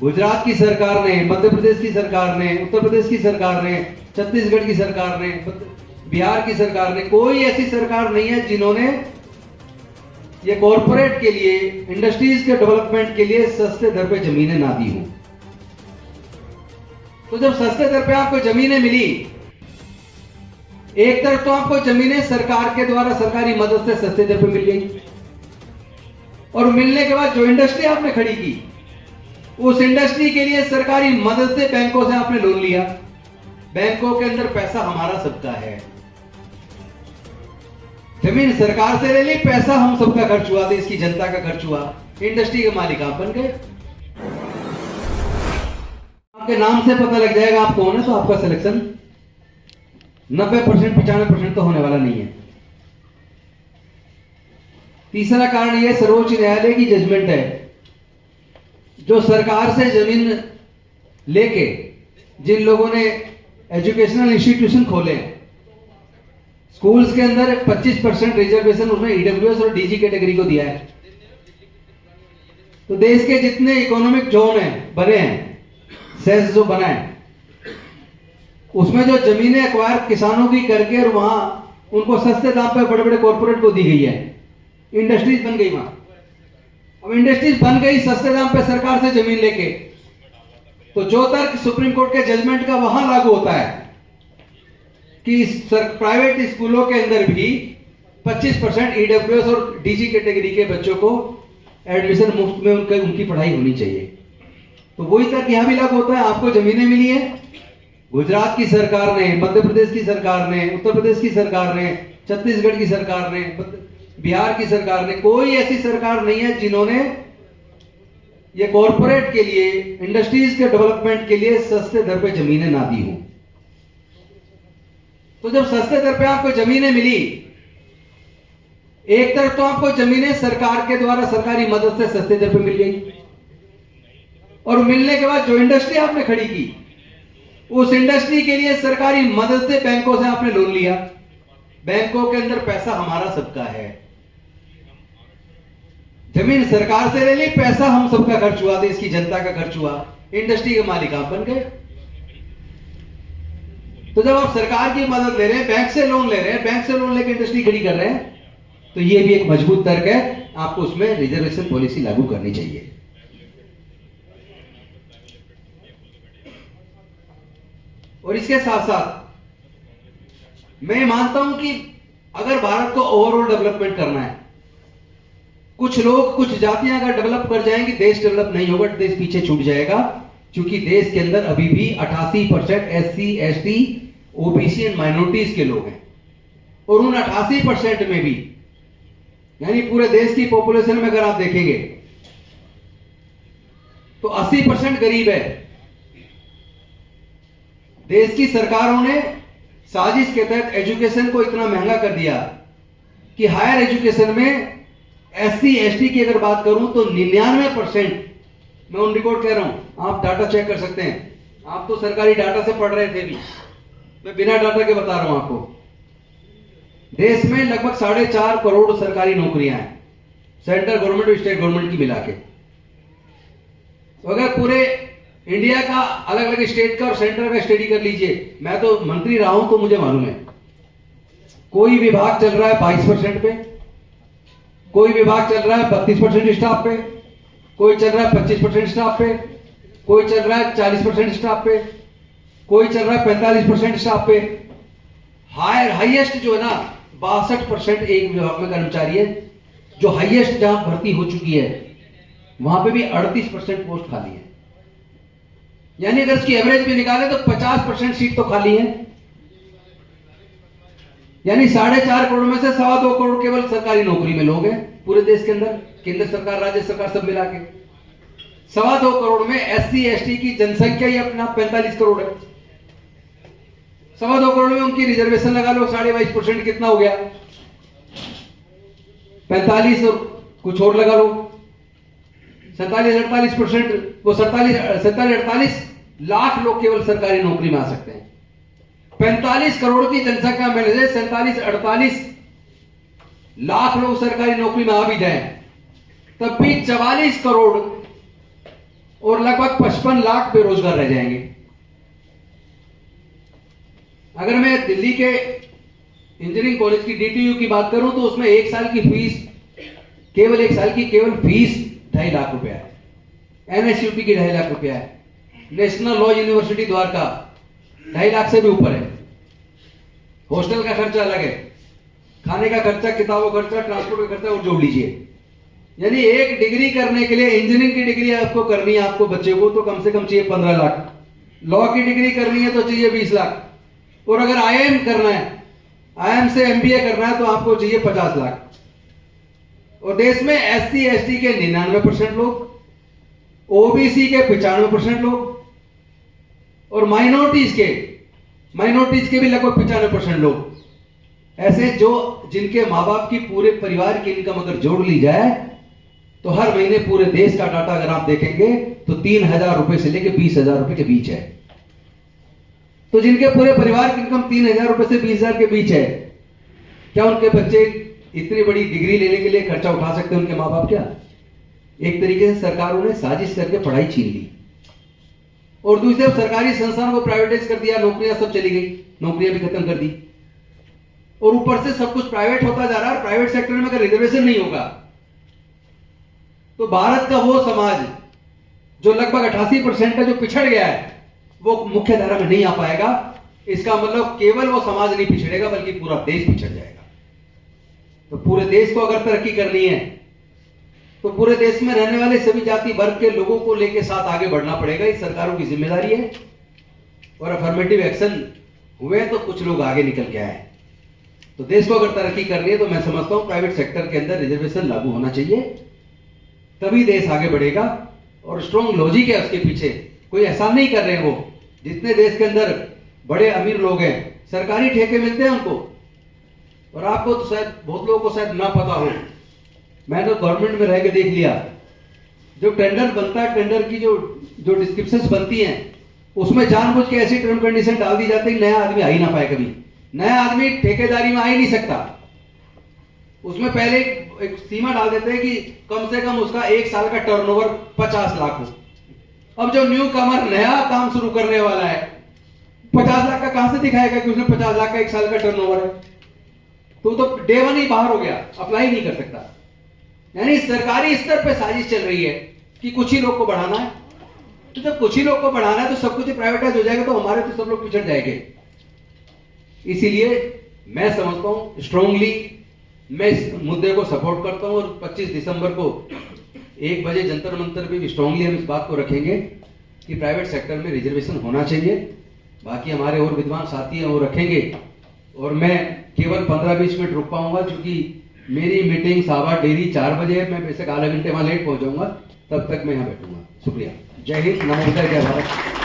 गुजरात की सरकार ने, मध्य प्रदेश की सरकार ने, उत्तर प्रदेश की सरकार ने, छत्तीसगढ़ की सरकार ने, बिहार की सरकार ने, कोई ऐसी सरकार नहीं है जिन्होंने ये कॉरपोरेट के लिए, इंडस्ट्रीज के डेवलपमेंट के लिए सस्ते दर पे जमीनें ना दी हो। तो जब सस्ते दर पे आपको जमीनें मिली, एक तरफ तो आपको जमीनें सरकार के द्वारा सरकारी मदद से सस्ते दर पे मिल गई, और मिलने के बाद जो इंडस्ट्री आपने खड़ी की, उस इंडस्ट्री के लिए सरकारी मदद से बैंकों से आपने लोन लिया। बैंकों के अंदर पैसा हमारा सबका है, जमीन सरकार से ले ली, पैसा हम सबका खर्च हुआ, देश की जनता का खर्च हुआ, इंडस्ट्री के मालिक आप बन गए। आपके नाम से पता लग जाएगा आप कौन है, तो आपका सिलेक्शन 90% 95% तो होने वाला नहीं है। तीसरा कारण यह सर्वोच्च न्यायालय की जजमेंट है, जो सरकार से जमीन लेके जिन लोगों ने एजुकेशनल इंस्टीट्यूशन खोले, स्कूल्स के अंदर 25% रिजर्वेशन उसमें ईडब्ल्यूएस और डीजी कैटेगरी को दिया है। तो देश के जितने इकोनॉमिक जोन है बने हैं, सेस जो बना है, उसमें जो जमीनें एक्वायर किसानों की करके और वहां उनको सस्ते दाम पे बड़े बड़े कॉर्पोरेट को दी गई है, इंडस्ट्रीज बन गई वहां। अब इंडस्ट्रीज बन गई सस्ते दाम पे सरकार से जमीन लेके, तो जो तर्क सुप्रीम कोर्ट के जजमेंट का वहां लागू होता है कि प्राइवेट स्कूलों के अंदर भी 25% ईडब्ल्यूएस और डीजी कैटेगरी के बच्चों को एडमिशन मुफ्त में उनकी पढ़ाई होनी चाहिए, तो वही तक यहां भी लागू होता है। आपको जमीनें मिली है, गुजरात की सरकार ने, मध्य प्रदेश की सरकार ने, उत्तर प्रदेश की सरकार ने, छत्तीसगढ़ की सरकार ने, बिहार की सरकार ने, कोई ऐसी सरकार नहीं है जिन्होंने ये कॉरपोरेट के लिए, इंडस्ट्रीज के डेवलपमेंट के लिए सस्ते दर पे जमीनें ना दी हो। तो जब सस्ते दर पे आपको जमीनें मिली, एक तरफ तो आपको जमीनें सरकार के द्वारा सरकारी मदद से सस्ते दर पे मिल गई, और मिलने के बाद जो इंडस्ट्री आपने खड़ी की, उस इंडस्ट्री के लिए सरकारी मदद से बैंकों से आपने लोन लिया। बैंकों के अंदर पैसा हमारा सबका है, जमीन सरकार से ले ली, पैसा हम सबका खर्च हुआ, देश की जनता का खर्च हुआ, इंडस्ट्री के मालिक आप बन गए। तो जब आप सरकार की मदद ले रहे हैं, बैंक से लोन ले रहे हैं, बैंक से लोन लेकर इंडस्ट्री खड़ी कर रहे हैं, तो ये भी एक मजबूत तर्क है, आपको उसमें रिजर्वेशन पॉलिसी लागू करनी चाहिए। और इसके साथ साथ मैं मानता हूं कि अगर भारत को ओवरऑल डेवलपमेंट करना है, कुछ लोग, कुछ जातियां अगर डेवलप कर जाएंगी, देश डेवलप नहीं होगा, देश पीछे छूट जाएगा। क्योंकि देश के अंदर अभी भी 88% SC, ST, OBC and minorities के लोग हैं, और उन 88% में भी, यानी पूरे देश की पॉपुलेशन में अगर आप देखेंगे तो 80% गरीब है। देश की सरकारों ने साजिश के तहत एजुकेशन को इतना महंगा कर दिया कि हायर एजुकेशन में SC, ST की अगर बात करूं तो 99%, मैं ऑन रिकॉर्ड कह रहा हूं, आप डाटा चेक कर सकते हैं, आप तो सरकारी डाटा से पढ़ रहे थे भी, मैं बिना डाटा के बता रहा हूं आपको। देश में लगभग 4.5 करोड़ सरकारी नौकरियां हैं, सेंट्रल गवर्नमेंट और स्टेट गवर्नमेंट की मिला के। तो अगर पूरे इंडिया का अलग अलग स्टेट का और सेंटर का स्टडी कर लीजिए, मैं तो मंत्री रहा हूं तो मुझे मालूम है, कोई विभाग चल रहा है 22% पे, कोई विभाग चल रहा है 32% स्टाफ पे, कोई चल रहा है 25% स्टाफ पे, कोई चल रहा है 40% स्टाफ पे, कोई चल रहा है 45% स्टाफ पे। हाईएस्ट जो है ना 62% एक विभाग में कर्मचारी है, जो हाईएस्ट जहां भर्ती हो चुकी है वहां पे भी 38% पोस्ट खाली है। यानी अगर इसकी एवरेज भी निकाले तो 50% सीट तो खाली है। यानी 4.5 करोड़ में से 2.25 करोड़ केवल सरकारी नौकरी में लोग हैं पूरे देश के अंदर, केंद्र सरकार, राज्य सरकार सब मिला के। 2.25 करोड़ में SC, ST की जनसंख्या ही अपना 45 करोड़ है। 2.25 करोड़ में उनकी रिजर्वेशन लगा लो, 22.5% कितना हो गया, 45 और कुछ और लगा लो, 47-48%, वो 47-48 लाख लोग केवल सरकारी नौकरी में आ सकते हैं। 45 करोड़ की जनसंख्या में से 47-48 लाख लोग सरकारी नौकरी में आ भी जाए, तब भी 44 करोड़ और लगभग 55 लाख बेरोजगार रह जाएंगे। अगर मैं दिल्ली के इंजीनियरिंग कॉलेज की डीटीयू की बात करूं तो उसमें एक साल की फीस, केवल एक साल की केवल फीस 2.5 लाख रुपया है। एनएसयूटी की 2.5 लाख रुपया है। National law university Dwarka 2.5 lakh से भी ऊपर है। हॉस्टल का खर्चा अलग है, खाने का खर्चा, किताबों का खर्चा, ट्रांसपोर्ट का खर्चा और जोड़ लीजिए। यानी एक डिग्री करने के लिए, इंजीनियरिंग की डिग्री आपको करनी है, आपको बच्चे को तो कम से कम चाहिए 15 लाख। लॉ की डिग्री करनी है तो चाहिए 20 लाख। और अगर आईआईएम करना है, आईआईएम से एमबीए करना है तो आपको चाहिए 50 लाख। और देश में एससी एसटी के 99% लोग, ओबीसी के 95% लोग और माइनॉरिटीज के भी लगभग 95% लोग ऐसे जो जिनके माँ बाप की पूरे परिवार की इनकम अगर जोड़ ली जाए तो हर महीने पूरे देश का डाटा अगर आप देखेंगे तो 3,000 रुपए से लेकर 20,000 रुपए के बीच है। तो जिनके पूरे परिवार की इनकम 3,000 रुपए से 20,000 के बीच है, क्या उनके बच्चे इतनी बड़ी डिग्री लेने के लिए खर्चा उठा सकते हैं उनके माँ बाप? क्या एक तरीके से सरकारों ने साजिश करके पढ़ाई छीन ली। और दूसरी तरफ सरकारी संस्थानों को प्राइवेटाइज कर दिया, नौकरियां सब चली गई, नौकरियां भी खत्म कर दी। और ऊपर से सब कुछ प्राइवेट होता जा रहा है। प्राइवेट सेक्टर में अगर रिजर्वेशन नहीं होगा तो भारत का वो समाज जो लगभग 88% है, जो पिछड़ गया है, वो मुख्य धारा में नहीं आ पाएगा। इसका मतलब केवल वो समाज नहीं पिछड़ेगा बल्कि पूरा देश पिछड़ जाएगा। तो पूरे देश को अगर तरक्की करनी है तो पूरे देश में रहने वाले सभी जाति वर्ग के लोगों को लेकर साथ आगे बढ़ना पड़ेगा। ये सरकारों की जिम्मेदारी है। और अफर्मेटिव एक्शन हुए तो कुछ लोग आगे निकल के आए। तो देश को अगर तरक्की करनी है तो मैं समझता हूं प्राइवेट सेक्टर के अंदर रिजर्वेशन लागू होना चाहिए, तभी देश आगे बढ़ेगा। और स्ट्रॉन्ग लॉजिक है उसके पीछे, कोई एहसान नहीं कर रहे हैं वो। जितने देश के अंदर बड़े अमीर लोग हैं, सरकारी ठेके मिलते हैं उनको। और आपको तो शायद बहुत लोगों को शायद ना पता हो, मैंने तो गवर्नमेंट में रह के देख लिया, जो टेंडर बनता है, टेंडर की जो डिस्क्रिप्शंस बनती हैं, उसमें जानबूझ के ऐसी टर्म कंडीशन डाल दी जाती है नया आदमी आ ही ना पाए। कभी नया आदमी ठेकेदारी में आ ही नहीं सकता। उसमें पहले एक सीमा डाल देते हैं कि कम से कम उसका 1 साल का टर्नओवर 50 लाख हो। अब जो न्यू कमर नया काम शुरू करने वाला है, 50 लाख का कहां से दिखाएगा कि उसने 50 लाख का 1 साल का टर्नओवर है? तो डे 1 ही बाहर हो गया, अप्लाई नहीं कर सकता। यानी सरकारी स्तर पे साजिश चल रही है कि कुछ ही लोग को बढ़ाना है। तो जब कुछ ही लोग को बढ़ाना है तो सब कुछ प्राइवेटाइज हो जाएगा, तो हमारे तो सब लोग पिछड़ जाएंगे। इसीलिए मैं समझता हूं स्ट्रांगली, मैं इस मुद्दे को सपोर्ट करता हूं। और 25 दिसंबर को 1 बजे जंतर मंतर भी स्ट्रांगली हम इस बात को रखेंगे कि प्राइवेट सेक्टर में रिजर्वेशन होना चाहिए। बाकी हमारे और विद्वान साथी हैं वो रखेंगे। और मैं केवल 15-20 मिनट रुक पाऊंगा क्योंकि मेरी मीटिंग सावा डेरी 4 बजे है। मैं बेशक आधा घंटे वहां लेट पहुंचाऊंगा, तब तक मैं यहाँ बैठूंगा। शुक्रिया। जय हिंद, नमो बुद्धाय, जय भारत।